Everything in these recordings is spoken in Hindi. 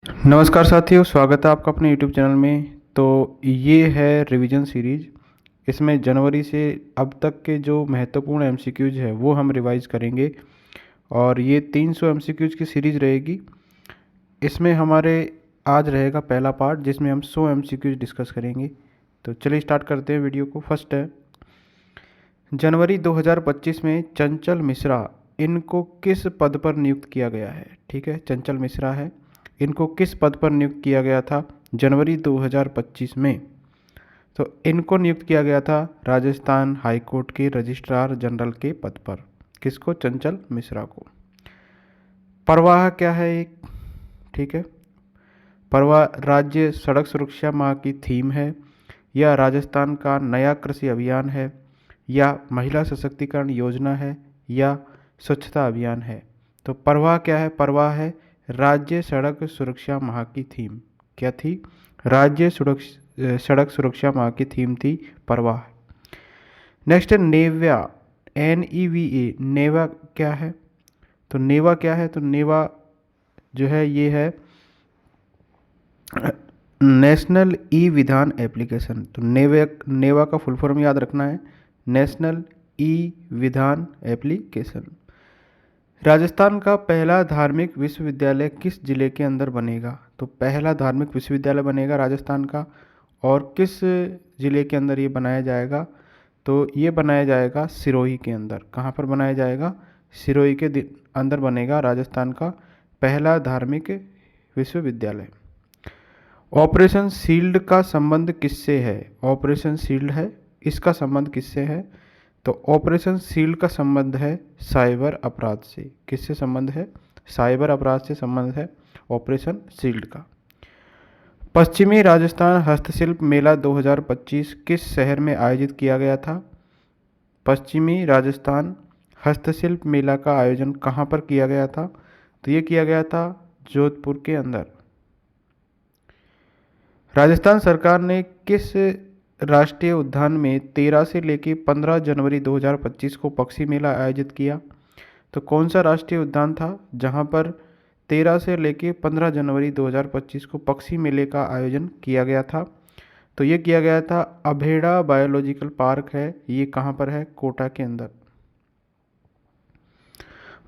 नमस्कार साथियों, स्वागत है आपका अपने यूट्यूब चैनल में। तो ये है रिवीजन सीरीज। इसमें जनवरी से अब तक के जो महत्वपूर्ण एमसीक्यूज है वो हम रिवाइज करेंगे और ये 300 एमसीक्यूज की सीरीज रहेगी। इसमें हमारे आज रहेगा पहला पार्ट जिसमें हम 100 एमसीक्यूज डिस्कस करेंगे। तो चलिए स्टार्ट करते हैं वीडियो को। फर्स्ट है, जनवरी 2025 में चंचल मिश्रा, इनको किस पद पर नियुक्त किया गया है? ठीक है, चंचल मिश्रा है, इनको किस पद पर नियुक्त किया गया था जनवरी 2025 में? तो इनको नियुक्त किया गया था राजस्थान हाई कोर्ट के रजिस्ट्रार जनरल के पद पर। किसको? चंचल मिश्रा को। परवाह क्या है एक? ठीक है, परवाह राज्य सड़क सुरक्षा माह की थीम है, या राजस्थान का नया कृषि अभियान है, या महिला सशक्तिकरण योजना है, या स्वच्छता अभियान है? तो परवाह क्या है? परवाह है राज्य सड़क सुरक्षा माह की थीम। क्या थी? राज्य सड़क सुरक्षा माह की थीम थी परवाह। नेक्स्ट है नेव्या, NEVA। नेवा क्या है? तो नेवा क्या है? तो नेवा जो है ये है नेशनल ई विधान एप्लीकेशन। तो नेवा का फुल फॉर्म याद रखना है, नेशनल ई विधान एप्लीकेशन। राजस्थान का पहला धार्मिक विश्वविद्यालय किस जिले के अंदर बनेगा? तो पहला धार्मिक विश्वविद्यालय बनेगा राजस्थान का, और किस जिले के अंदर ये बनाया जाएगा? तो ये बनाया जाएगा सिरोही के अंदर। कहाँ पर बनाया जाएगा? सिरोही के अंदर बनेगा राजस्थान का पहला धार्मिक विश्वविद्यालय। ऑपरेशन शील्ड का संबंध किससे है? ऑपरेशन शील्ड है, इसका संबंध किससे है? तो ऑपरेशन शील्ड का संबंध है साइबर अपराध से। किससे संबंध है? साइबर अपराध से संबंध है ऑपरेशन शील्ड का। पश्चिमी राजस्थान हस्तशिल्प मेला 2025 किस शहर में आयोजित किया गया था? पश्चिमी राजस्थान हस्तशिल्प मेला का आयोजन कहाँ पर किया गया था? तो ये किया गया था जोधपुर के अंदर। राजस्थान सरकार ने किस राष्ट्रीय उद्यान में 13 से लेकर 15 जनवरी 2025 को पक्षी मेला आयोजित किया? तो कौन सा राष्ट्रीय उद्यान था जहां पर 13 से लेकर 15 जनवरी 2025 को पक्षी मेले का आयोजन किया गया था? तो ये किया गया था अभेड़ा बायोलॉजिकल पार्क है, ये कहाँ पर है? कोटा के अंदर।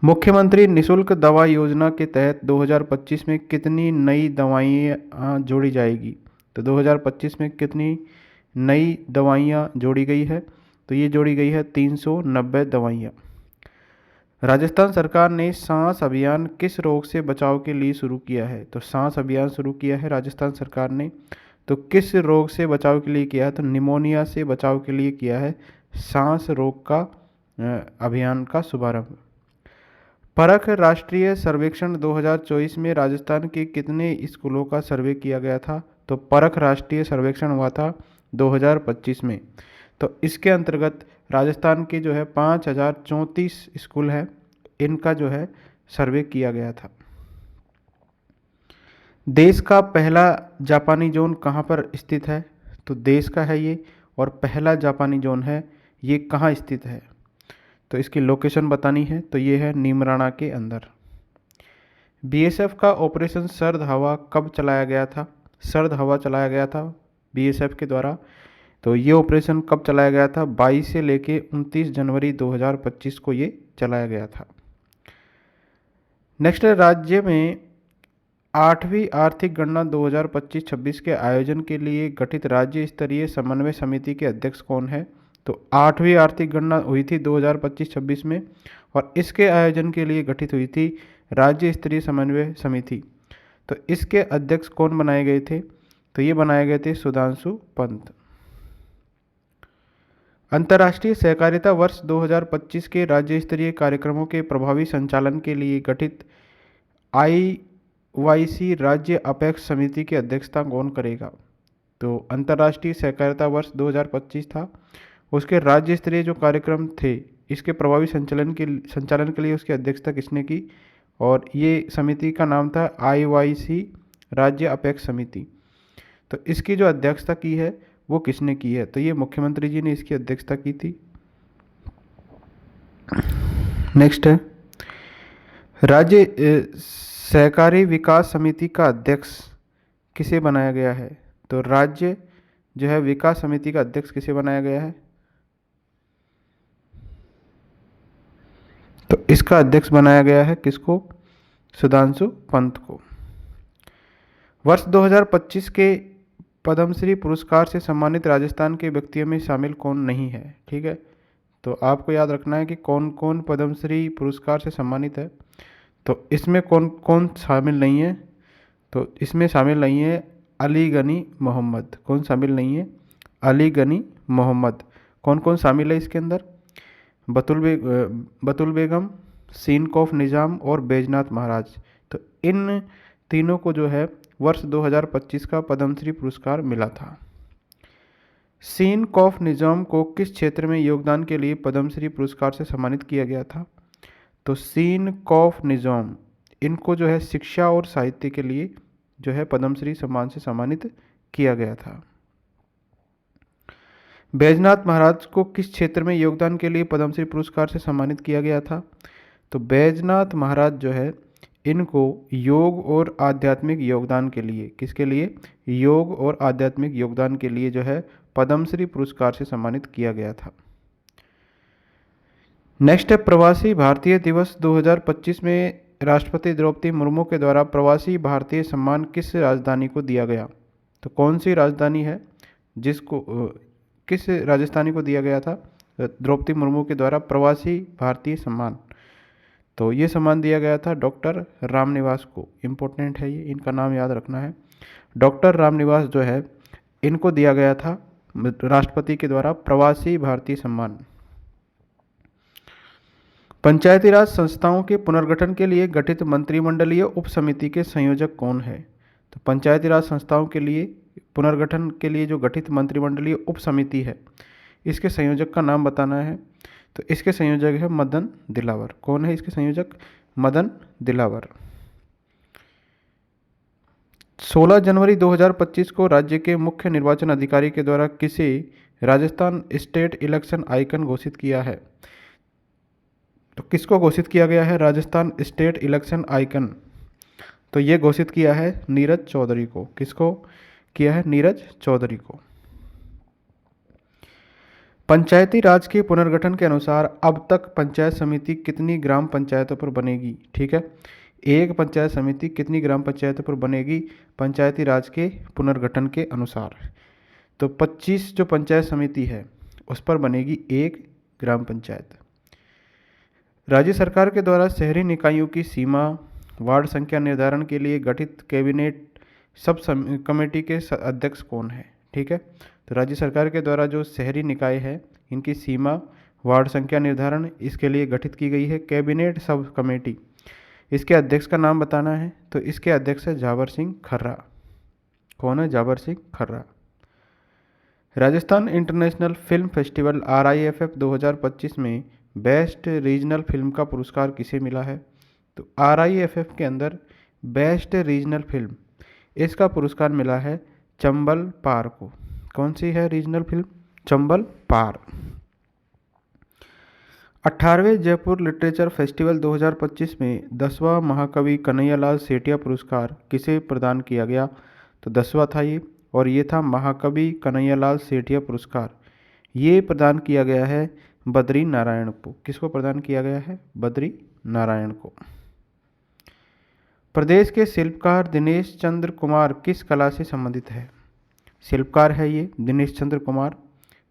मुख्यमंत्री निशुल्क दवा योजना के तहत 2025 में कितनी नई दवाइयाँ जोड़ी जाएगी? तो 2025 में कितनी नई दवाइयाँ जोड़ी गई है? तो ये जोड़ी गई है 390 दवाइयाँ। राजस्थान सरकार ने सांस अभियान किस रोग से बचाव के लिए शुरू किया है? तो सांस अभियान शुरू किया है राजस्थान सरकार ने। तो किस रोग से बचाव के लिए किया है? तो निमोनिया से बचाव के लिए किया है सांस रोग का अभियान का शुभारंभ। परख राष्ट्रीय सर्वेक्षण 2024 में राजस्थान के कितने स्कूलों का सर्वे किया गया था? तो परख राष्ट्रीय सर्वेक्षण हुआ था 2025 में। तो इसके अंतर्गत राजस्थान के जो है 5034 स्कूल हैं, इनका जो है सर्वे किया गया था। देश का पहला जापानी जोन कहाँ पर स्थित है? तो देश का है ये, और पहला जापानी जोन है ये कहाँ स्थित है? तो इसकी लोकेशन बतानी है, तो ये है नीमराणा के अंदर। बीएसएफ का ऑपरेशन सर्द हवा कब चलाया गया था? सर्द हवा चलाया गया था बीएसएफ के द्वारा। तो ये ऑपरेशन कब चलाया गया था? 22 से लेके 29 जनवरी 2025 को ये चलाया गया था। नेक्स्ट है, राज्य में 8वीं आर्थिक गणना 2025-26 के आयोजन के लिए गठित राज्य स्तरीय समन्वय समिति के अध्यक्ष कौन है? तो 8वीं आर्थिक गणना हुई थी 2025-26 में, और इसके आयोजन के लिए गठित हुई थी राज्य स्तरीय समन्वय समिति। तो इसके अध्यक्ष कौन बनाए गए थे? तो ये बनाए गए थे सुधांशु पंत। अंतर्राष्ट्रीय सहकारिता वर्ष 2025 के राज्य स्तरीय कार्यक्रमों के प्रभावी संचालन के लिए गठित IYC राज्य अपेक्ष समिति की अध्यक्षता कौन करेगा? तो अंतर्राष्ट्रीय सहकारिता वर्ष 2025 था, उसके राज्य स्तरीय जो कार्यक्रम थे इसके प्रभावी संचालन के लिए उसकी अध्यक्षता किसने की? और ये समिति का नाम था IYC राज्य अपेक्ष समिति। तो इसकी जो अध्यक्षता की है वो किसने की है? तो ये मुख्यमंत्री जी ने इसकी अध्यक्षता की थी। नेक्स्ट है, राज्य सहकारी विकास समिति का अध्यक्ष किसे बनाया गया है? तो राज्य जो है विकास समिति का अध्यक्ष किसे बनाया गया है? तो इसका अध्यक्ष बनाया गया है किसको? सुधांशु पंत को। वर्ष 2025 के पद्मश्री पुरस्कार से सम्मानित राजस्थान के व्यक्तियों में शामिल कौन नहीं है? ठीक है, तो आपको याद रखना है कि कौन कौन पद्मश्री पुरस्कार से सम्मानित है। तो इसमें कौन कौन शामिल नहीं है? तो इसमें शामिल नहीं है अली गनी मोहम्मद। कौन शामिल नहीं है? अली गनी मोहम्मद। कौन कौन शामिल है इसके अंदर? बतुल बेगम, सीन कौफ निज़ाम और बैजनाथ महाराज। तो इन तीनों को जो है वर्ष 2025 का पद्मश्री पुरस्कार मिला था। सीन कौफ निज़ाम को किस क्षेत्र में योगदान के लिए पद्मश्री पुरस्कार से सम्मानित किया गया था? तो सीन कौफ निज़ाम इनको जो है शिक्षा और साहित्य के लिए जो है पद्मश्री सम्मान से सम्मानित किया गया था। बैजनाथ महाराज को किस क्षेत्र में योगदान के लिए पद्मश्री पुरस्कार से सम्मानित किया गया था? तो बैजनाथ महाराज जो है इनको योग और आध्यात्मिक योगदान के लिए, किसके लिए? योग और आध्यात्मिक योगदान के लिए जो है पद्मश्री पुरस्कार से सम्मानित किया गया था। नेक्स्ट है प्रवासी भारतीय दिवस 2025 में राष्ट्रपति द्रौपदी मुर्मू के द्वारा प्रवासी भारतीय सम्मान किस राजधानी को दिया गया? तो कौन सी राजधानी है जिसको किस राजस्थानी को दिया गया था द्रौपदी मुर्मू के द्वारा प्रवासी भारतीय सम्मान? तो ये सम्मान दिया गया था डॉक्टर रामनिवास को। इम्पोर्टेंट है ये, इनका नाम याद रखना है। डॉक्टर रामनिवास जो है इनको दिया गया था राष्ट्रपति के द्वारा प्रवासी भारतीय सम्मान। पंचायती राज संस्थाओं के पुनर्गठन के लिए गठित मंत्रिमंडलीय उप समिति के संयोजक कौन है? तो पंचायती राज संस्थाओं के लिए पुनर्गठन के लिए जो गठित मंत्रिमंडलीय उप समिति है इसके संयोजक का नाम बताना है। तो इसके संयोजक है मदन दिलावर। कौन है इसके संयोजक? मदन दिलावर। 16 जनवरी 2025 को राज्य के मुख्य निर्वाचन अधिकारी के द्वारा किसे राजस्थान स्टेट इलेक्शन आइकन घोषित किया है? तो किसको घोषित किया गया है राजस्थान स्टेट इलेक्शन आइकन? तो ये घोषित किया है नीरज चौधरी को। किसको किया है? नीरज चौधरी को। पंचायती राज के पुनर्गठन के अनुसार अब तक पंचायत समिति कितनी ग्राम पंचायतों पर बनेगी? ठीक है, एक पंचायत समिति कितनी ग्राम पंचायतों पर बनेगी पंचायती राज के पुनर्गठन के अनुसार? तो 25 जो पंचायत समिति है उस पर बनेगी एक ग्राम पंचायत। राज्य सरकार के द्वारा शहरी निकायों की सीमा वार्ड संख्या निर्धारण के लिए गठित कैबिनेट सब कमेटी के अध्यक्ष कौन है? ठीक है, तो राज्य सरकार के द्वारा जो शहरी निकाय है इनकी सीमा वार्ड संख्या निर्धारण इसके लिए गठित की गई है कैबिनेट सब कमेटी। इसके अध्यक्ष का नाम बताना है। तो इसके अध्यक्ष है जावर सिंह खर्रा। कौन है? Jawar Singh Kharra. Rajasthan international film festival RIFF 2025 में बेस्ट रीजनल फिल्म का पुरस्कार किसे मिला है? तो RIFF के अंदर बेस्ट रीजनल फिल्म इसका पुरस्कार मिला है चंबल पार को। कौन सी है रीजनल फिल्म? चंबल पार। 18वें जयपुर लिटरेचर फेस्टिवल 2025 में 10वां महाकवि कन्हैयालाल सेठिया पुरस्कार किसे प्रदान किया गया? तो 10वां था ये, और ये था महाकवि कन्हैयालाल सेठिया पुरस्कार। ये प्रदान किया गया है बद्री नारायण को। किसको प्रदान किया गया है? बद्री नारायण को। प्रदेश के शिल्पकार दिनेश चंद्र कुमार किस कला से संबंधित है? शिल्पकार है ये दिनेश चंद्र कुमार।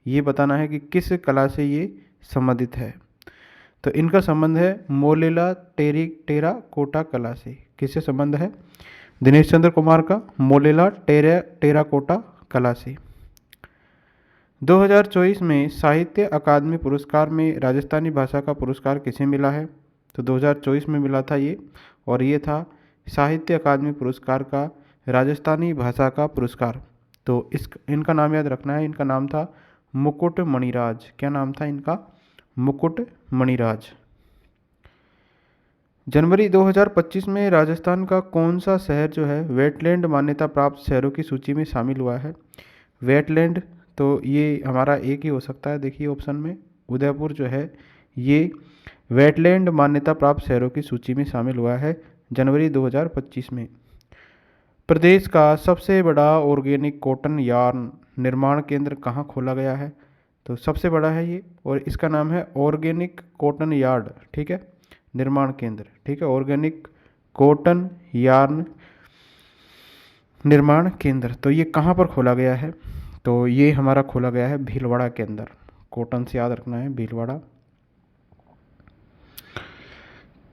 ये बताना है कि किस कला से ये संबंधित है। तो इनका संबंध है मोलेला टेराकोटा कला से। किससे संबंध है दिनेश चंद्र कुमार का? मोलेला टेराकोटा कला से। 2024 में साहित्य अकादमी पुरस्कार में राजस्थानी भाषा का पुरस्कार किसे मिला है? तो 2024 में मिला था ये, और ये था साहित्य अकादमी पुरस्कार का राजस्थानी भाषा का पुरस्कार। तो इनका नाम याद रखना है। इनका नाम था मुकुट मणिराज। क्या नाम था इनका? मुकुट मणिराज। जनवरी 2025 में राजस्थान का कौन सा शहर जो है वेटलैंड मान्यता प्राप्त शहरों की सूची में शामिल हुआ है? वेटलैंड, तो ये हमारा एक ही हो सकता है। देखिए ऑप्शन में उदयपुर जो है ये वेटलैंड मान्यता प्राप्त शहरों की सूची में शामिल हुआ है जनवरी 2025 में। प्रदेश का सबसे बड़ा ऑर्गेनिक कॉटन यार्न निर्माण केंद्र कहाँ खोला गया है? तो सबसे बड़ा है ये, और इसका नाम है ऑर्गेनिक कॉटन यार्ड, ठीक है, निर्माण केंद्र, ठीक है, ऑर्गेनिक कॉटन यार्न निर्माण केंद्र। तो ये कहाँ पर खोला गया है? तो ये हमारा खोला गया है भीलवाड़ा के अंदर। कॉटन से याद रखना है, भीलवाड़ा।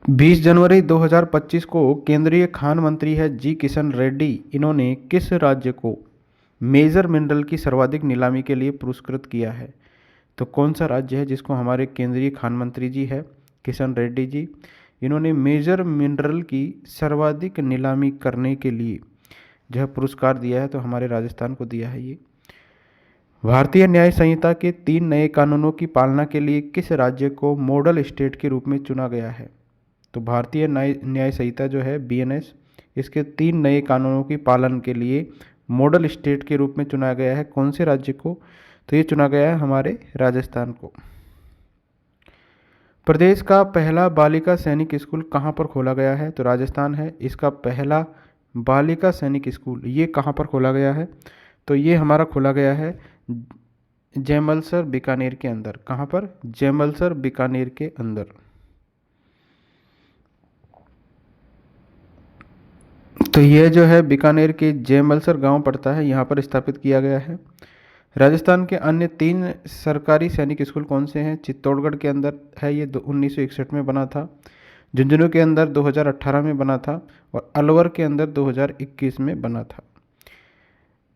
20 जनवरी 2025 को केंद्रीय खान मंत्री है जी किशन रेड्डी। इन्होंने किस राज्य को मेजर मिनरल की सर्वाधिक नीलामी के लिए पुरस्कृत किया है? तो कौन सा राज्य है जिसको हमारे केंद्रीय खान मंत्री जी है किशन रेड्डी जी, इन्होंने मेजर मिनरल की सर्वाधिक नीलामी करने के लिए जो है पुरस्कार दिया है? तो हमारे राजस्थान को दिया है ये। भारतीय न्याय संहिता के 3 नए कानूनों की पालना के लिए किस राज्य को मॉडल स्टेट के रूप में चुना गया है? तो भारतीय न्याय संहिता जो है BNS, इसके 3 नए कानूनों की पालन के लिए मॉडल स्टेट के रूप में चुना गया है। कौन से राज्य को? तो ये चुना गया है हमारे राजस्थान को। प्रदेश का पहला बालिका सैनिक स्कूल कहाँ पर खोला गया है? तो राजस्थान है इसका पहला बालिका सैनिक स्कूल। ये कहाँ पर खोला गया है? तो ये हमारा खोला गया है जैमलसर बीकानेर के अंदर। कहाँ पर? जैमलसर बीकानेर के अंदर। तो ये जो है बीकानेर के जैमलसर गांव पड़ता है, यहाँ पर स्थापित किया गया है। राजस्थान के अन्य 3 सरकारी सैनिक स्कूल कौन से हैं? चित्तौड़गढ़ के अंदर है, ये 1961 में बना था। झुंझुनू के अंदर 2018 में बना था, और अलवर के अंदर 2021 में बना था।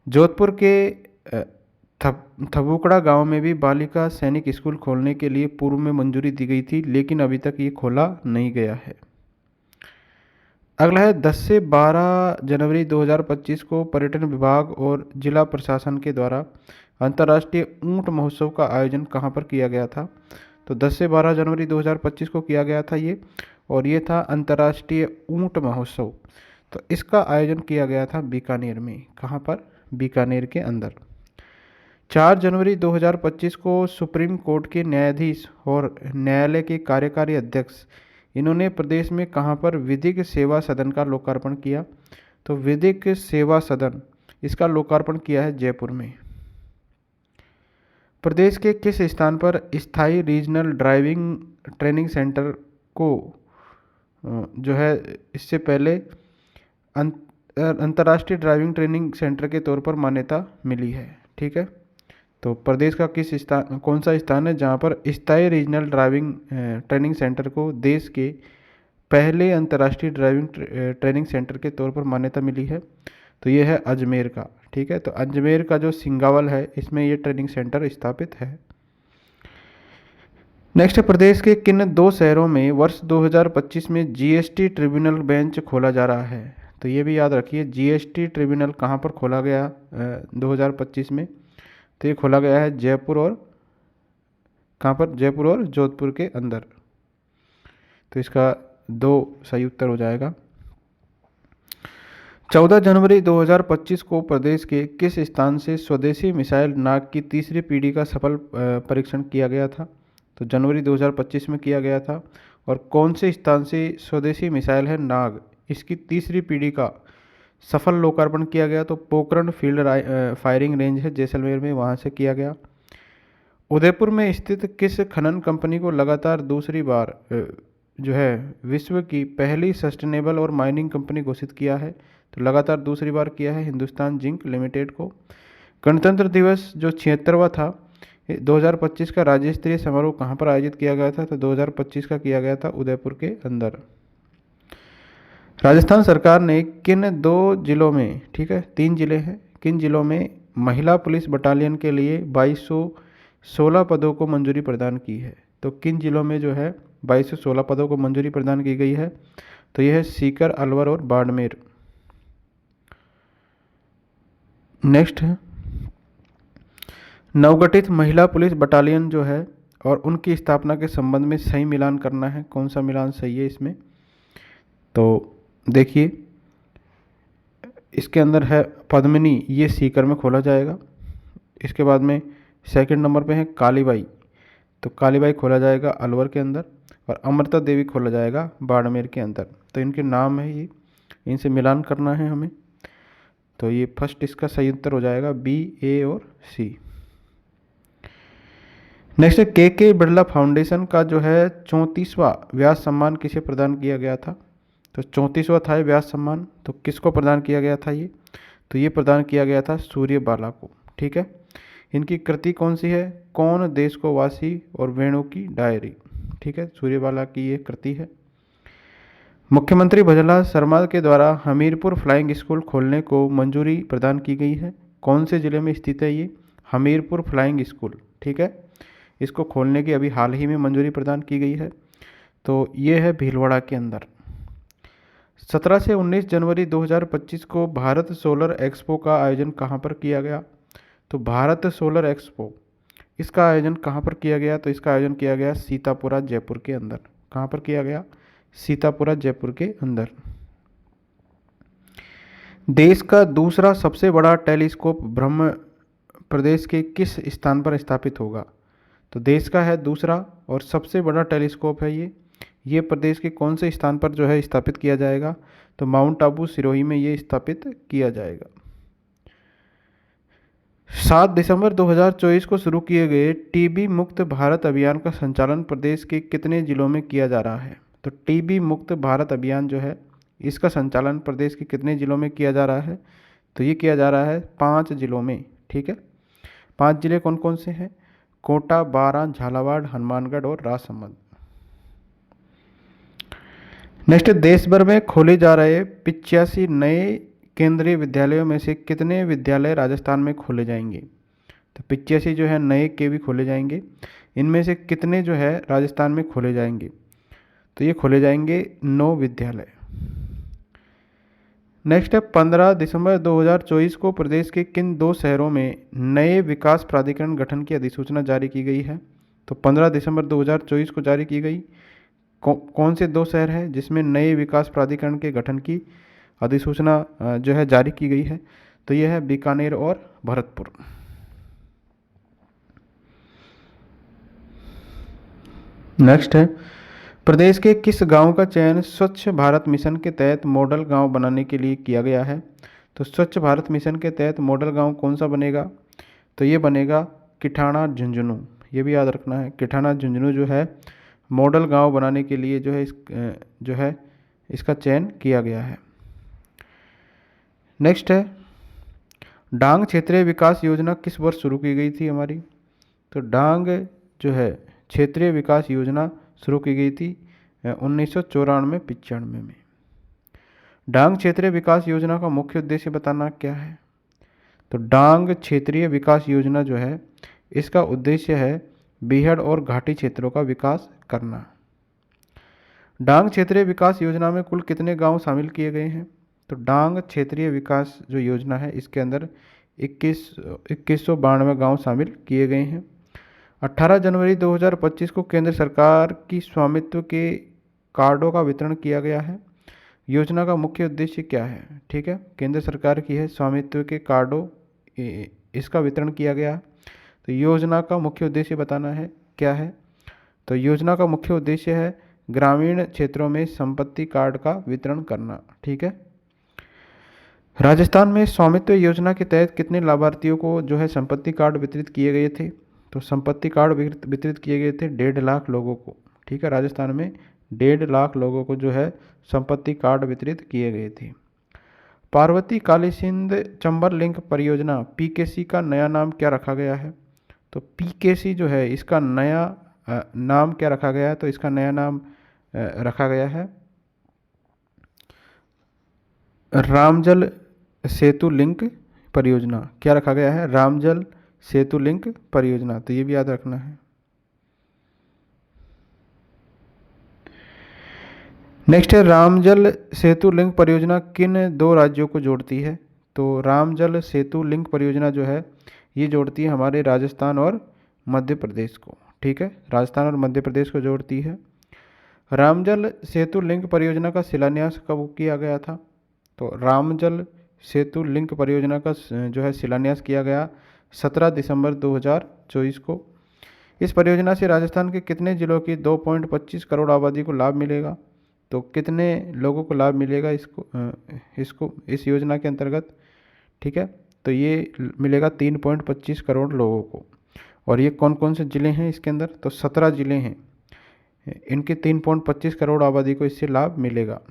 जोधपुर के थबुकड़ा गांव में भी बालिका सैनिक स्कूल खोलने के लिए पूर्व में मंजूरी दी गई थी, लेकिन अभी तक ये खोला नहीं गया है। अगला है 10 से 12 जनवरी 2025 को पर्यटन विभाग और जिला प्रशासन के द्वारा अंतर्राष्ट्रीय ऊंट महोत्सव का आयोजन कहाँ पर किया गया था? तो 10 से 12 जनवरी 2025 को किया गया था ये, और ये था अंतर्राष्ट्रीय ऊंट महोत्सव। तो इसका आयोजन किया गया था बीकानेर में। कहाँ पर? बीकानेर के अंदर। 4 जनवरी 2025 को सुप्रीम कोर्ट के न्यायाधीश और न्यायालय के कार्यकारी अध्यक्ष, इन्होंने प्रदेश में कहाँ पर विधिक सेवा सदन का लोकार्पण किया? तो विधिक सेवा सदन, इसका लोकार्पण किया है जयपुर में। प्रदेश के किस स्थान पर स्थायी रीजनल ड्राइविंग ट्रेनिंग सेंटर को जो है इससे पहले अंतर्राष्ट्रीय ड्राइविंग ट्रेनिंग सेंटर के तौर पर मान्यता मिली है? ठीक है, तो प्रदेश का किस स्थान, कौन सा स्थान है जहां पर स्थायी रीजनल ड्राइविंग ट्रेनिंग सेंटर को देश के पहले अंतर्राष्ट्रीय ड्राइविंग ट्रेनिंग सेंटर के तौर पर मान्यता मिली है? तो ये है अजमेर का। ठीक है, तो अजमेर का जो सिंगावल है, इसमें ये ट्रेनिंग सेंटर स्थापित है। नेक्स्ट है, प्रदेश के किन 2 शहरों में वर्ष 2025 में GST ट्रिब्यूनल बेंच खोला जा रहा है? तो ये भी याद रखिए, GST ट्रिब्यूनल कहाँ पर खोला गया 2025 में? तो ये खोला गया है जयपुर, और कहाँ पर? जयपुर और जोधपुर के अंदर। तो इसका 2 सही उत्तर हो जाएगा। 14 जनवरी 2025 को प्रदेश के किस स्थान से स्वदेशी मिसाइल नाग की तीसरी पीढ़ी का सफल परीक्षण किया गया था? तो जनवरी 2025 में किया गया था। और कौन से स्थान से स्वदेशी मिसाइल है नाग, इसकी तीसरी पीढ़ी का सफल लोकार्पण किया गया? तो पोखरण फील्ड फायरिंग रेंज है जैसलमेर में, वहाँ से किया गया। उदयपुर में स्थित किस खनन कंपनी को लगातार दूसरी बार जो है विश्व की पहली सस्टेनेबल और माइनिंग कंपनी घोषित किया है? तो लगातार दूसरी बार किया है हिंदुस्तान जिंक लिमिटेड को। गणतंत्र दिवस जो 76वां था, 2025 का राज्य स्तरीय समारोह कहाँ पर आयोजित किया गया था? तो 2025 का किया गया था उदयपुर के अंदर। राजस्थान सरकार ने किन 2 जिलों में, ठीक है 3 जिले हैं, किन जिलों में महिला पुलिस बटालियन के लिए 2216 पदों को मंजूरी प्रदान की है? तो किन जिलों में जो है 2216 पदों को मंजूरी प्रदान की गई है? तो यह है सीकर, अलवर और बाड़मेर। नेक्स्ट है, नवगठित महिला पुलिस बटालियन जो है और उनकी स्थापना के संबंध में सही मिलान करना है। कौन सा मिलान सही है इसमें? तो देखिए, इसके अंदर है पद्मिनी, ये सीकर में खोला जाएगा। इसके बाद में सेकंड नंबर पे है कालीबाई, तो कालीबाई खोला जाएगा अलवर के अंदर। और अमृता देवी खोला जाएगा बाड़मेर के अंदर। तो इनके नाम है ये, इनसे मिलान करना है हमें। तो ये फर्स्ट इसका सही उत्तर हो जाएगा बी, ए और सी। नेक्स्ट है के बिरला फाउंडेशन का जो है 34वां व्यास सम्मान किसे प्रदान किया गया था। तो 34वां था ये व्यास सम्मान, तो किसको प्रदान किया गया था ये, तो ये प्रदान किया गया था सूर्यबाला को। ठीक है, इनकी कृति कौन सी है, कौन देश को वासी और वेणु की डायरी। ठीक है, सूर्यबाला की ये कृति है। मुख्यमंत्री भजनलाल शर्मा के द्वारा हमीरपुर फ्लाइंग स्कूल खोलने को मंजूरी प्रदान की गई है। कौन से ज़िले में स्थित है ये, हमीरपुर फ्लाइंग स्कूल। ठीक है, इसको खोलने की अभी हाल ही में मंजूरी प्रदान की गई है। तो ये है भीलवाड़ा के अंदर। 17 से 19 जनवरी 2025 को भारत सोलर एक्सपो का आयोजन कहाँ पर किया गया। तो भारत सोलर एक्सपो, इसका आयोजन कहाँ पर किया गया, तो इसका आयोजन किया गया सीतापुरा जयपुर के अंदर। कहाँ पर किया गया, सीतापुरा जयपुर के अंदर। देश का दूसरा सबसे बड़ा टेलीस्कोप ब्रह्म प्रदेश के किस स्थान पर स्थापित होगा। तो देश का है दूसरा और सबसे बड़ा टेलीस्कोप है ये प्रदेश के कौन से स्थान पर जो है स्थापित किया जाएगा, तो माउंट आबू सिरोही में ये स्थापित किया जाएगा। 7 दिसंबर 2024 को शुरू किए गए टीबी मुक्त भारत अभियान का संचालन प्रदेश के कितने जिलों में किया जा रहा है। तो टीबी मुक्त भारत अभियान जो है इसका संचालन प्रदेश के कितने जिलों में किया जा रहा है, तो ये किया जा रहा है 5 जिलों में। ठीक है, 5 जिले कौन कौन से हैं, कोटा, बारां, झालावाड़, हनुमानगढ़ और राजसमंद। नेक्स्ट, देश भर में खोले जा रहे 85 नए केंद्रीय विद्यालयों में से कितने विद्यालय राजस्थान में खोले जाएंगे। तो 85 जो है नए के भी खोले जाएंगे, इनमें से कितने जो है राजस्थान में खोले जाएंगे, तो ये खोले जाएंगे 9 विद्यालय। नेक्स्ट है 15 दिसंबर 2024 को प्रदेश के किन 2 शहरों में नए विकास प्राधिकरण गठन की अधिसूचना जारी की गई है। तो 15 दिसंबर 2024 को जारी की गई। कौन से 2 शहर हैं जिसमें नए विकास प्राधिकरण के गठन की अधिसूचना जो है जारी की गई है, तो यह है बीकानेर और भरतपुर। नेक्स्ट है प्रदेश के किस गांव का चयन स्वच्छ भारत मिशन के तहत मॉडल गांव बनाने के लिए किया गया है। तो स्वच्छ भारत मिशन के तहत मॉडल गांव कौन सा बनेगा, तो ये बनेगा किठाना झुंझुनू। ये भी याद रखना है, किठाना झुंझुनू जो है मॉडल गांव बनाने के लिए जो है इसका चयन किया गया है। नेक्स्ट है डांग क्षेत्रीय विकास योजना किस वर्ष शुरू की गई थी हमारी। तो डांग जो है क्षेत्रीय विकास योजना शुरू की गई थी 1994-95 में। डांग क्षेत्रीय विकास योजना का मुख्य उद्देश्य बताना क्या है। तो डांग क्षेत्रीय विकास योजना जो है इसका उद्देश्य है बीहड़ और घाटी क्षेत्रों का विकास करना। डांग क्षेत्रीय विकास योजना में कुल कितने गांव शामिल किए गए हैं। तो डांग क्षेत्रीय विकास जो योजना है इसके अंदर 2192 गांव शामिल किए गए हैं। 18 जनवरी 2025 को केंद्र सरकार की स्वामित्व के कार्डों का वितरण किया गया है। योजना का मुख्य उद्देश्य क्या है। ठीक है, केंद्र सरकार की है स्वामित्व के कार्डों, इसका वितरण किया गया। तो योजना का मुख्य उद्देश्य बताना है क्या है। तो योजना का मुख्य उद्देश्य है ग्रामीण क्षेत्रों में संपत्ति कार्ड का वितरण करना। ठीक है, राजस्थान में स्वामित्व योजना के तहत कितने लाभार्थियों को जो है संपत्ति कार्ड वितरित किए गए थे। तो संपत्ति कार्ड वितरित किए गए थे 1.5 लाख लोगों को। ठीक है, राजस्थान में 1.5 लाख लोगों को जो है संपत्ति कार्ड वितरित किए गए थे। पार्वती काली सिंध चंबल लिंक परियोजना पीकेसी का नया नाम क्या रखा गया है। तो पीकेसी जो है इसका नया नाम क्या रखा गया है। तो इसका नया नाम रखा गया है रामजल सेतु लिंक परियोजना। क्या रखा गया है, रामजल सेतु लिंक परियोजना। तो ये भी याद रखना है। नेक्स्ट है रामजल सेतु लिंक परियोजना किन 2 राज्यों को जोड़ती है। तो रामजल सेतु लिंक परियोजना जो है ये जोड़ती है हमारे राजस्थान और मध्य प्रदेश को। ठीक है, राजस्थान और मध्य प्रदेश को जोड़ती है। रामजल सेतु लिंक परियोजना का शिलान्यास कब किया गया था। तो रामजल सेतु लिंक परियोजना का जो है शिलान्यास किया गया 17 दिसंबर 2024 को। इस परियोजना से राजस्थान के कितने जिलों की 2.25 करोड़ आबादी को लाभ मिलेगा? तो कितने लोगों को लाभ मिलेगा इसको इस योजना के अंतर्गत? ठीक है, तो ये मिलेगा 3.25 करोड़ लोगों को। और ये कौन कौन से ज़िले हैं इसके अंदर? तो 17 ज़िले हैं, इनके 3.25 करोड़ आबादी को इससे लाभ मिलेगा।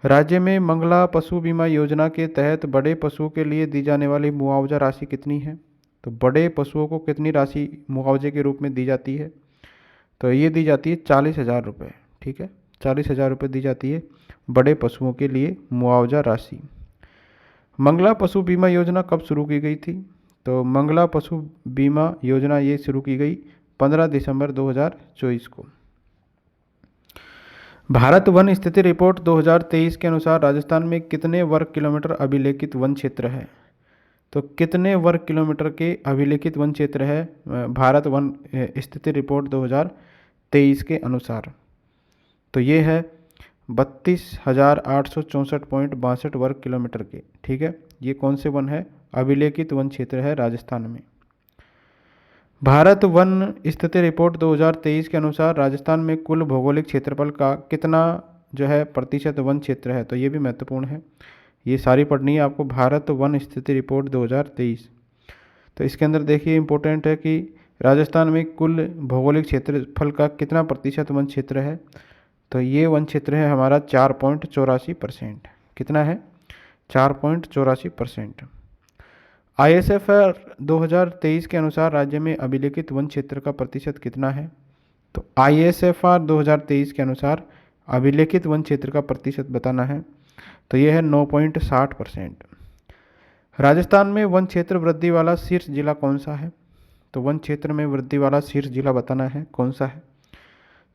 राज्य में मंगला पशु बीमा योजना के तहत बड़े पशुओं के लिए दी जाने वाली मुआवजा राशि कितनी है? तो बड़े पशुओं को कितनी राशि मुआवजे के रूप में दी जाती है? तो ये दी जाती है 40,000 रुपये। ठीक है, 40,000 रुपये दी जाती है बड़े पशुओं के लिए मुआवजा राशि। मंगला पशु बीमा योजना कब शुरू की गई थी? तो मंगला पशु बीमा योजना ये शुरू की गई 15 दिसंबर 2024 को। भारत वन स्थिति रिपोर्ट 2023 के अनुसार राजस्थान में कितने वर्ग किलोमीटर अभिलेखित वन क्षेत्र है? तो कितने वर्ग किलोमीटर के अभिलेखित वन क्षेत्र है भारत वन स्थिति रिपोर्ट 2023 के अनुसार? तो ये है 32,864.62 वर्ग किलोमीटर के। ठीक है, ये कौन से वन है? अभिलेखित वन क्षेत्र है राजस्थान में। भारत वन स्थिति रिपोर्ट 2023 के अनुसार राजस्थान में कुल भौगोलिक क्षेत्रफल का कितना जो है प्रतिशत वन क्षेत्र है? तो ये भी महत्वपूर्ण है, ये सारी पढ़नी है आपको। भारत वन स्थिति रिपोर्ट 2023, तो इसके अंदर देखिए इंपॉर्टेंट है कि राजस्थान में कुल भौगोलिक क्षेत्रफल का कितना प्रतिशत वन क्षेत्र है? तो ये वन क्षेत्र है हमारा 4.84%। कितना है? 4.84%। ISFR 2023 के अनुसार राज्य में अभिलेखित वन क्षेत्र का प्रतिशत कितना है? तो ISFR 2023 के अनुसार अभिलेखित वन क्षेत्र का प्रतिशत बताना है, तो यह है 9.60%। राजस्थान में वन क्षेत्र वृद्धि वाला शीर्ष जिला कौन सा है? तो वन क्षेत्र में वृद्धि वाला शीर्ष जिला बताना है, कौन सा है?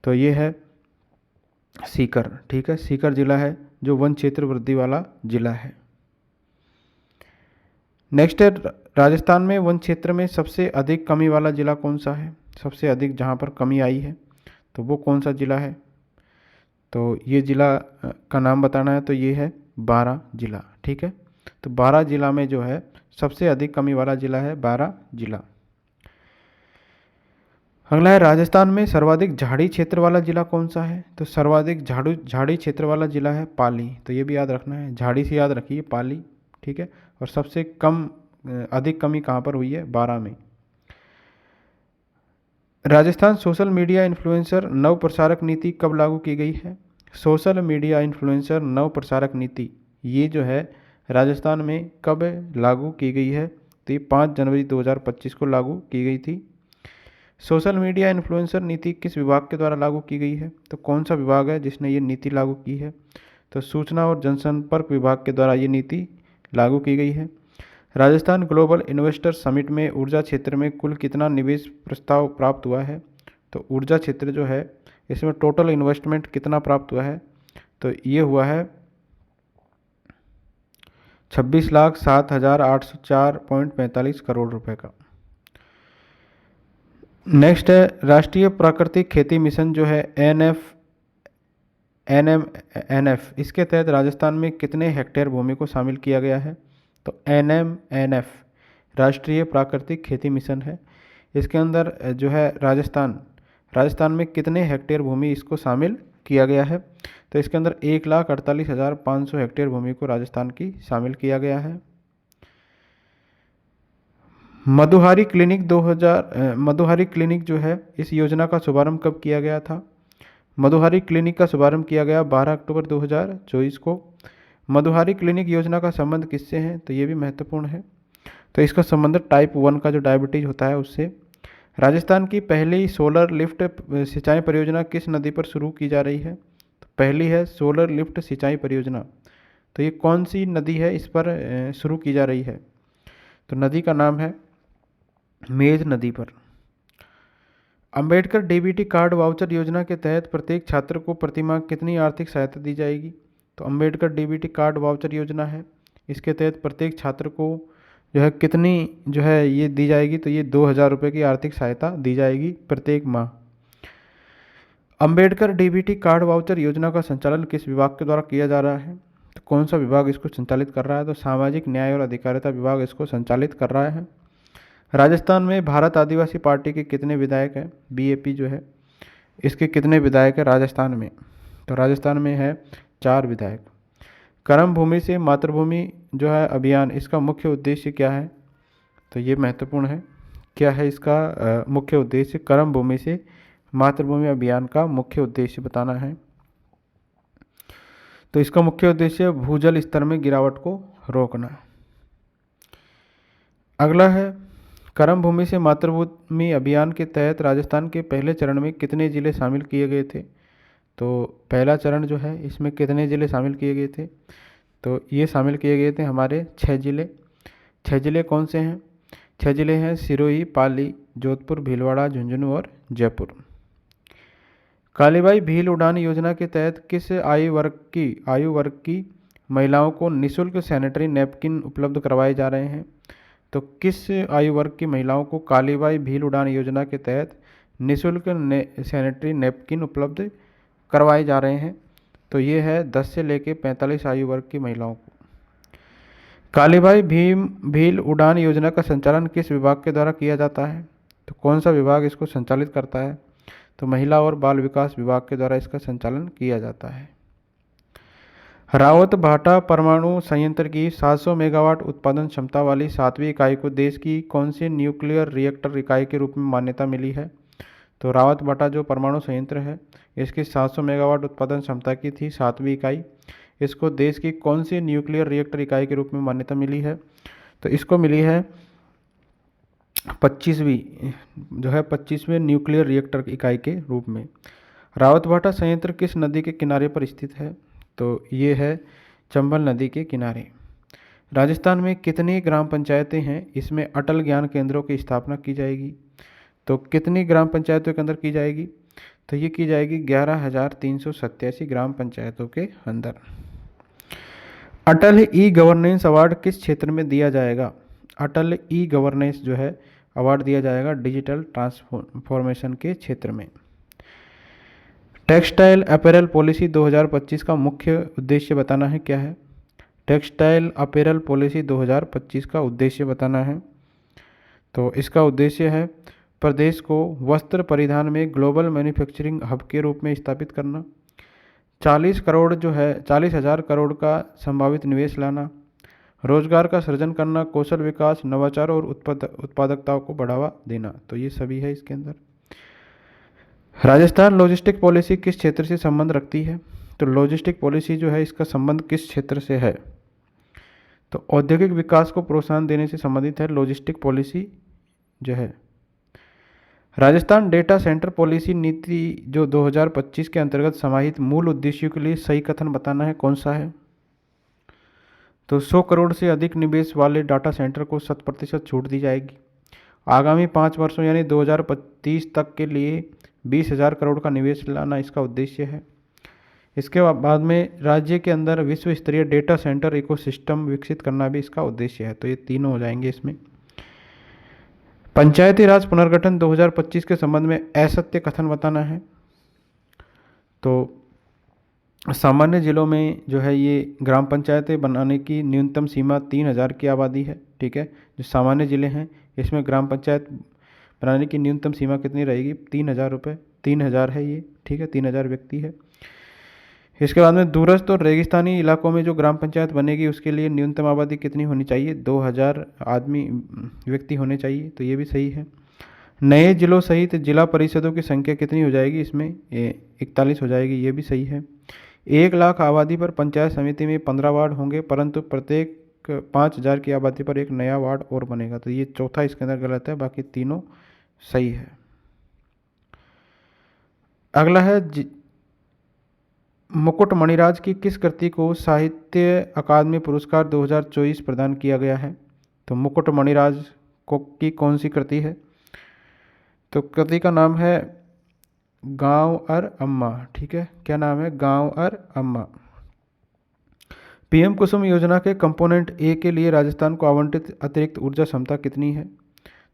तो ये है सीकर। ठीक है, सीकर जिला है जो वन क्षेत्र वृद्धि वाला जिला है। नेक्स्ट है, राजस्थान में वन क्षेत्र में सबसे अधिक कमी वाला जिला कौन सा है? सबसे अधिक जहाँ पर कमी आई है तो वो कौन सा जिला है? तो ये जिला का नाम बताना है, तो ये है बारां जिला। ठीक है, तो बारां जिला में जो है सबसे अधिक कमी वाला जिला है बारां जिला। अगला है, राजस्थान में सर्वाधिक झाड़ी क्षेत्र वाला जिला कौन सा है? तो सर्वाधिक झाड़ी क्षेत्र वाला जिला है पाली। तो ये भी याद रखना है, झाड़ी से याद रखिए पाली। ठीक है, और सबसे कम अधिक कमी कहाँ पर हुई है? बारां में। राजस्थान सोशल मीडिया इन्फ्लुएंसर नव प्रसारक नीति कब लागू की गई है? सोशल मीडिया इन्फ्लुएंसर नव प्रसारक नीति ये जो है राजस्थान में कब लागू की गई है? तो ये 5 जनवरी 2025 को लागू की गई थी। सोशल मीडिया इन्फ्लुएंसर नीति किस विभाग के द्वारा लागू की गई है? तो कौन सा विभाग है जिसने ये नीति लागू की है? तो सूचना और जनसंपर्क विभाग के द्वारा ये नीति लागू की गई है। राजस्थान ग्लोबल इन्वेस्टर समिट में ऊर्जा क्षेत्र में कुल कितना निवेश प्रस्ताव प्राप्त हुआ है? तो ऊर्जा क्षेत्र जो है इसमें टोटल इन्वेस्टमेंट कितना प्राप्त हुआ है? तो ये हुआ है 26,07,804.45 करोड़ रुपए का। नेक्स्ट है, राष्ट्रीय प्राकृतिक खेती मिशन जो है NMNF, इसके तहत राजस्थान में कितने हेक्टेयर भूमि को शामिल किया गया है? तो NMNF राष्ट्रीय प्राकृतिक खेती मिशन है, इसके अंदर जो है राजस्थान में कितने हेक्टेयर भूमि इसको शामिल किया गया है? तो इसके अंदर 1,48,500 हेक्टेयर भूमि को राजस्थान की शामिल किया गया है। मधुहारी क्लिनिक जो है इस योजना का शुभारंभ कब किया गया था? मधुहारी क्लिनिक का शुभारंभ किया गया 12 अक्टूबर 2024 को। मधुहारी क्लिनिक योजना का संबंध किससे है? तो ये भी महत्वपूर्ण है, तो इसका संबंध टाइप 1 का जो डायबिटीज होता है उससे। राजस्थान की पहली सोलर लिफ्ट सिंचाई परियोजना किस नदी पर शुरू की जा रही है? तो पहली है सोलर लिफ्ट सिंचाई परियोजना, तो ये कौन सी नदी है इस पर शुरू की जा रही है? तो नदी का नाम है मेज नदी पर। अंबेडकर डीबीटी कार्ड वाउचर योजना के तहत प्रत्येक छात्र को प्रतिमाह कितनी आर्थिक सहायता दी जाएगी? तो अंबेडकर डीबीटी कार्ड वाउचर योजना है, इसके तहत प्रत्येक छात्र को जो है कितनी जो है ये दी जाएगी? तो ये 2,000 रुपये की आर्थिक सहायता दी जाएगी प्रत्येक माह। अंबेडकर डीबीटी कार्ड वाउचर योजना का संचालन किस विभाग के द्वारा किया जा रहा है? तो कौन सा विभाग इसको संचालित कर रहा है? तो सामाजिक न्याय और अधिकारिता विभाग इसको संचालित कर रहा है। राजस्थान में भारत आदिवासी पार्टी के कितने विधायक हैं? बीएपी जो है इसके कितने विधायक हैं राजस्थान में? तो राजस्थान में है 4 विधायक। कर्म भूमि से मातृभूमि जो है अभियान, इसका मुख्य उद्देश्य क्या है? तो ये महत्वपूर्ण है। क्या है इसका मुख्य उद्देश्य? कर्म भूमि से मातृभूमि अभियान का मुख्य उद्देश्य बताना है। तो इसका मुख्य उद्देश्य भूजल स्तर में गिरावट को रोकना। अगला है, कर्म भूमि से मातृभूमि अभियान के तहत राजस्थान के पहले चरण में कितने जिले शामिल किए गए थे? तो पहला चरण जो है इसमें कितने ज़िले शामिल किए गए थे? तो ये शामिल किए गए थे हमारे 6 ज़िले। 6 ज़िले कौन से हैं? 6 ज़िले हैं सिरोही, पाली, जोधपुर, भीलवाड़ा, झुंझुनू और जयपुर। कालीबाई भील उड़ान योजना के तहत किस आयु वर्ग की महिलाओं को निःशुल्क सैनिटरी नैपकिन उपलब्ध करवाए जा रहे हैं? तो किस आयु वर्ग की महिलाओं को कालीबाई भील उड़ान योजना के तहत निःशुल्क सैनिटरी नैपकिन उपलब्ध करवाए जा रहे हैं? तो ये है 10 से लेकर 45 आयु वर्ग की महिलाओं को। कालीबाई भील उड़ान योजना का संचालन किस विभाग के द्वारा किया जाता है? तो कौन सा विभाग इसको संचालित करता है? तो महिला और बाल विकास विभाग के द्वारा इसका संचालन किया जाता है। रावत भाटा परमाणु संयंत्र की 700 मेगावाट उत्पादन क्षमता वाली 7वीं इकाई को देश की कौन सी न्यूक्लियर रिएक्टर इकाई के रूप में मान्यता मिली है? तो रावत भाटा जो परमाणु संयंत्र है इसकी 700 मेगावाट उत्पादन क्षमता की थी 7वीं इकाई, इसको देश की कौन सी न्यूक्लियर रिएक्टर इकाई के रूप में मान्यता मिली है? तो इसको मिली है 25वीं न्यूक्लियर रिएक्टर इकाई के रूप में। रावत भाटा संयंत्र किस नदी के किनारे पर स्थित है? तो ये है चंबल नदी के किनारे। राजस्थान में कितनी ग्राम पंचायतें हैं? इसमें अटल ज्ञान केंद्रों की स्थापना की जाएगी। तो कितनी ग्राम पंचायतों के अंदर की जाएगी? तो ये की जाएगी 11,387 ग्राम पंचायतों के अंदर। अटल ई गवर्नेंस अवार्ड किस क्षेत्र में दिया जाएगा? अटल ई गवर्नेंस जो है अवार्ड दिया जाएगा डिजिटल ट्रांसफॉर्मेशन के क्षेत्र में। टेक्सटाइल अपैरल पॉलिसी 2025 का मुख्य उद्देश्य बताना है। क्या है? टेक्सटाइल अपैरल पॉलिसी 2025 का उद्देश्य बताना है। तो इसका उद्देश्य है प्रदेश को वस्त्र परिधान में ग्लोबल मैन्युफैक्चरिंग हब के रूप में स्थापित करना, 40,000 करोड़ का संभावित निवेश लाना, रोजगार का सृजन करना, कौशल विकास, नवाचार और उत्पादकता को बढ़ावा देना। तो ये सभी है इसके अंदर। राजस्थान लॉजिस्टिक पॉलिसी किस क्षेत्र से संबंध रखती है? तो लॉजिस्टिक पॉलिसी जो है इसका संबंध किस क्षेत्र से है? तो औद्योगिक विकास को प्रोत्साहन देने से संबंधित है लॉजिस्टिक पॉलिसी जो है। राजस्थान डेटा सेंटर पॉलिसी नीति जो 2025 के अंतर्गत समाहित मूल उद्देश्यों के लिए सही कथन बताना है। कौन सा है? तो 100 करोड़ से अधिक निवेश वाले डाटा सेंटर को 100% छूट दी जाएगी। आगामी 5 वर्षों यानी 2025 तक के लिए 20,000 करोड़ का निवेश लाना इसका उद्देश्य है। इसके बाद में राज्य के अंदर विश्व स्तरीय डेटा सेंटर इकोसिस्टम विकसित करना भी इसका उद्देश्य है। तो ये तीनों हो जाएंगे इसमें। पंचायती राज पुनर्गठन 2025 के संबंध में असत्य कथन बताना है। तो सामान्य जिलों में जो है ये ग्राम पंचायतें बनाने की न्यूनतम सीमा 3,000 की आबादी है। ठीक है, जो सामान्य जिले हैं इसमें ग्राम पंचायत बनाने की न्यूनतम सीमा कितनी रहेगी? 3,000 है ये। ठीक है, 3,000 व्यक्ति है। इसके बाद में दूरस्थ और रेगिस्तानी इलाकों में जो ग्राम पंचायत बनेगी उसके लिए न्यूनतम आबादी कितनी होनी चाहिए? 2,000 व्यक्ति होने चाहिए। तो ये भी सही है। नए जिलों सहित जिला परिषदों की संख्या कितनी हो जाएगी? इसमें 41 हो जाएगी। ये भी सही है। 1 लाख आबादी पर पंचायत समिति में 15 वार्ड होंगे, परंतु प्रत्येक 5,000 की आबादी पर एक नया वार्ड और बनेगा। तो ये चौथा इसके अंदर गलत है, बाकी तीनों सही है। अगला है मुकुट मणिराज की किस कृति को साहित्य अकादमी पुरस्कार 2024 प्रदान किया गया है? तो मुकुट मणिराज की कौन सी कृति है? तो कृति का नाम है गांव और अम्मा। ठीक है, क्या नाम है? गांव और अम्मा। पीएम कुसुम योजना के कंपोनेंट ए के लिए राजस्थान को आवंटित अतिरिक्त ऊर्जा क्षमता कितनी है?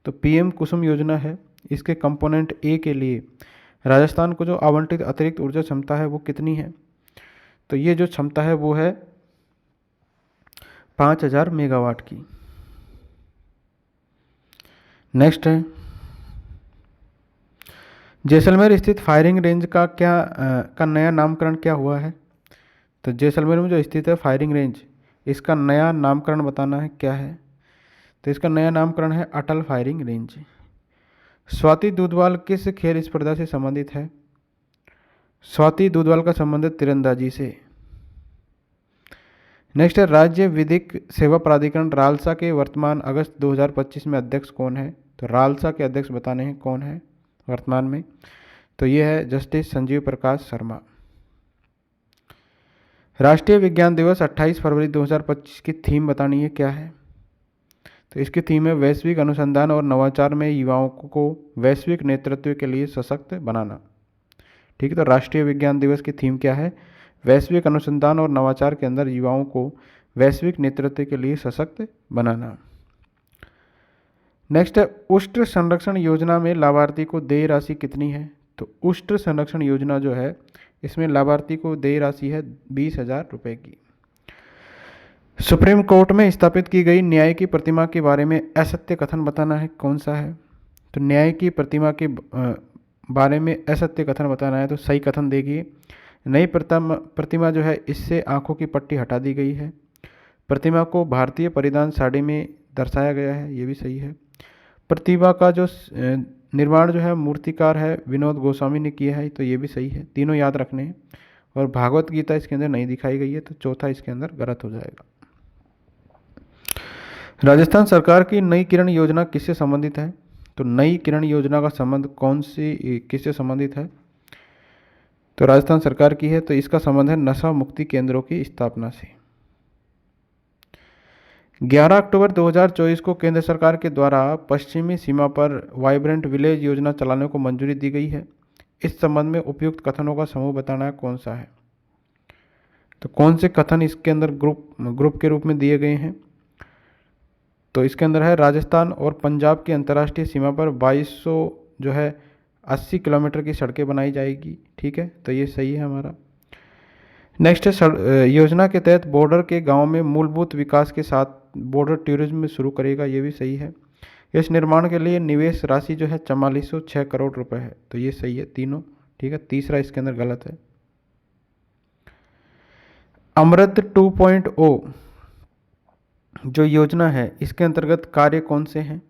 तो पीएम कुसुम योजना है, इसके कंपोनेंट ए के लिए राजस्थान को जो आवंटित अतिरिक्त ऊर्जा क्षमता है वो कितनी है? तो ये जो क्षमता है वो है 5,000 मेगावाट की। नेक्स्ट है जैसलमेर स्थित फायरिंग रेंज का नया नामकरण क्या हुआ है। तो जैसलमेर में जो स्थित है फायरिंग रेंज, इसका नया नामकरण बताना है क्या है। तो इसका नया नामकरण है अटल फायरिंग रेंज। स्वाति दुधवाल किस खेल स्पर्धा से संबंधित है। स्वाति दुधवाल का संबंध तीरंदाजी से। नेक्स्ट है राज्य विधिक सेवा प्राधिकरण रालसा के वर्तमान अगस्त 2025 में अध्यक्ष कौन है। तो रालसा के अध्यक्ष बताने हैं कौन है वर्तमान में। तो ये है जस्टिस संजीव प्रकाश शर्मा। राष्ट्रीय विज्ञान दिवस 28 फरवरी 2025 की थीम बतानी है क्या है। तो इसकी थीम है वैश्विक अनुसंधान और नवाचार में युवाओं को वैश्विक नेतृत्व के लिए सशक्त बनाना। ठीक है, तो राष्ट्रीय विज्ञान दिवस की थीम क्या है, वैश्विक अनुसंधान और नवाचार के अंदर युवाओं को वैश्विक नेतृत्व के लिए सशक्त बनाना। नेक्स्ट है उष्ण संरक्षण योजना में लाभार्थी को देय राशि कितनी है। तो उष्ण संरक्षण योजना जो है इसमें लाभार्थी को देय राशि है 20,000 रुपये की। सुप्रीम कोर्ट में स्थापित की गई न्याय की प्रतिमा के बारे में असत्य कथन बताना है कौन सा है। तो न्याय की प्रतिमा के बारे में असत्य कथन बताना है। तो सही कथन देखिए, नई प्रतिमा जो है इससे आंखों की पट्टी हटा दी गई है। प्रतिमा को भारतीय परिधान साड़ी में दर्शाया गया है, ये भी सही है। प्रतिमा का जो निर्माण जो है मूर्तिकार है विनोद गोस्वामी ने किया है, तो ये भी सही है। तीनों याद रखने हैं। और भागवत गीता इसके अंदर नहीं दिखाई गई है, तो चौथा इसके अंदर गलत हो जाएगा। राजस्थान सरकार की नई किरण योजना किससे संबंधित है। तो नई किरण योजना का संबंध कौन सी किससे संबंधित है। तो राजस्थान सरकार की है, तो इसका संबंध है नशा मुक्ति केंद्रों की स्थापना से। 11 अक्टूबर 2024 को केंद्र सरकार के द्वारा पश्चिमी सीमा पर वाइब्रेंट विलेज योजना चलाने को मंजूरी दी गई है। इस संबंध में उपयुक्त कथनों का समूह बताना है कौन सा है। तो कौन से कथन इसके अंदर ग्रुप के रूप में दिए गए हैं। तो इसके अंदर है राजस्थान और पंजाब की अंतर्राष्ट्रीय सीमा पर 2200 जो है 80 किलोमीटर की सड़कें बनाई जाएगी। ठीक है, तो ये सही है हमारा। नेक्स्ट है योजना के तहत बॉर्डर के गांव में मूलभूत विकास के साथ बॉर्डर टूरिज्म में शुरू करेगा, ये भी सही है। इस निर्माण के लिए निवेश राशि जो है 4406 करोड़ रुपए है, तो ये सही है तीनों। ठीक है, तीसरा इसके अंदर गलत है। अमृत 2.0 जो योजना है इसके अंतर्गत कार्य कौन से हैं।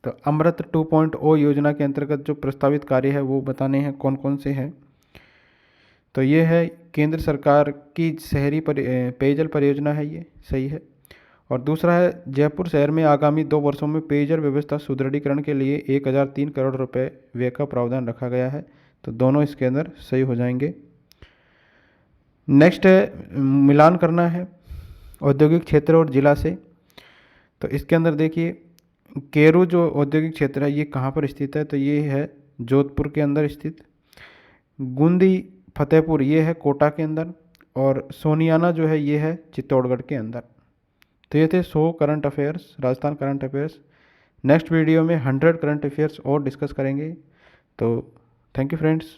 तो अमृत 2.0 योजना के अंतर्गत जो प्रस्तावित कार्य है वो बताने हैं कौन कौन से हैं। तो ये है केंद्र सरकार की शहरी पेयजल परियोजना है, ये सही है। और दूसरा है जयपुर शहर में आगामी 2 वर्षों में पेयजल व्यवस्था सुदृढ़ीकरण के लिए 1003 करोड़ रुपए व्यय का प्रावधान रखा गया है, तो दोनों इसके अंदर सही हो जाएंगे। नेक्स्ट है मिलान करना है औद्योगिक क्षेत्र और जिला से। तो इसके अंदर देखिए केरू जो औद्योगिक क्षेत्र है ये कहाँ पर स्थित है। तो ये है जोधपुर के अंदर स्थित। गुंदी फतेहपुर ये है कोटा के अंदर। और सोनियाना जो है ये है चित्तौड़गढ़ के अंदर। तो ये थे 100 current affairs, Rajasthan current affairs. Next video में 100 करंट अफेयर्स और डिस्कस करेंगे। तो थैंक यू फ्रेंड्स।